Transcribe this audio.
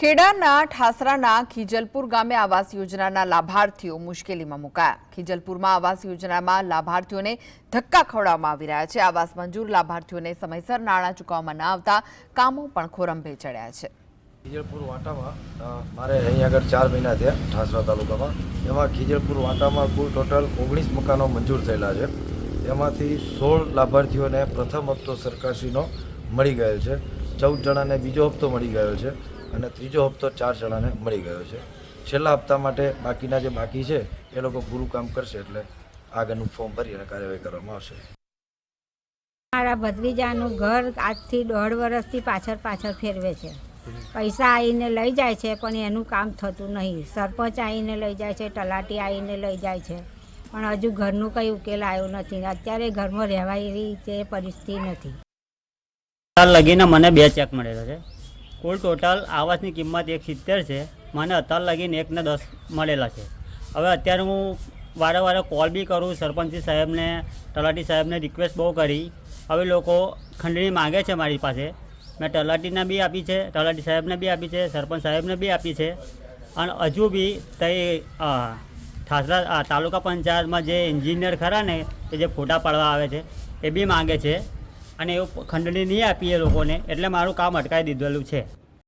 ખેડાના ઠાસરાના ખીજલપુર ગામે આવાસ યોજનાના લાભાર્થીઓ મુશ્કેલીમાં મુકાયા। ખીજલપુરમાં આવાસ યોજનામાં લાભાર્થીઓને ધક્કા ખવડાવવામાં આવી રહ્યા છે। આવાસ મંજૂર લાભાર્થીઓને સમયસર નાણાં ચૂકવવામાં ન આવતા કામો પણ ખોરંભે ચડ્યા છે। ખીજલપુર વાંટામાં મારે અહીં આગળ 4 મહિના થયા ઠાસરા તાલુકામાં। એમાં ખીજલપુર વાંટામાં કુલ ટોટલ 19 મકાનો મંજૂર થયેલા છે। એમાંથી 16 લાભાર્થીઓને પ્રથમ હપ્તો સરકારશ્રીનો મળી ગયેલ છે, 14 જણાને બીજો હપ્તો મળી ગયો છે અને ત્રીજો હપ્તો 4 જણાને મળી ગયો છે। છેલ્લા હપ્તા માટે બાકીના જે બાકી છે એ લોકો પૂરું કામ કરશે એટલે આગળનું ફોર્મ ભરી અને કાર્યવાહી કરવામાં આવશે। મારા ભત્રીજાનું ઘર આજથી 1.5 વર્ષથી પાછળ ફેરવે છે। પૈસા આવીને લઈ જાય છે પણ એનું કામ થતું નહીં। સરપંચ આવીને લઈ જાય છે, તલાટી આવીને લઈ જાય છે પણ હજુ ઘરનું કંઈ ઉકેલ આવ્યો નથી। અત્યારે ઘરમાં રહેવાય એવી તે પરિસ્થિતિ નથી। લગીને મને 2 ચેક મળેલા છે। કુલ ટોટલ આવાસની કિંમત 170 છે। મને અત્યાર લગીને 1 ને 10 મળેલા છે। હવે અત્યારે હું વારે કોલ બી કરું સરપંચી સાહેબને, તલાટી સાહેબને રિક્વેસ્ટ બહુ કરી। હવે લોકો ખંડણી માગે છે મારી પાસે। મેં તલાટીને બી આપી છે, તલાટી સાહેબને બી આપી છે, સરપંચ સાહેબને બી આપી છે અને હજુ બી તે ઠાસરા તાલુકા પંચાયતમાં જે એન્જિનિયર ખરા ને કે જે ફોટા પાડવા આવે છે એ બી માગે છે અને એવું ખંડણી નહીં આપીએ લોકોને એટલે મારું કામ અટકાવી દીધેલું છે।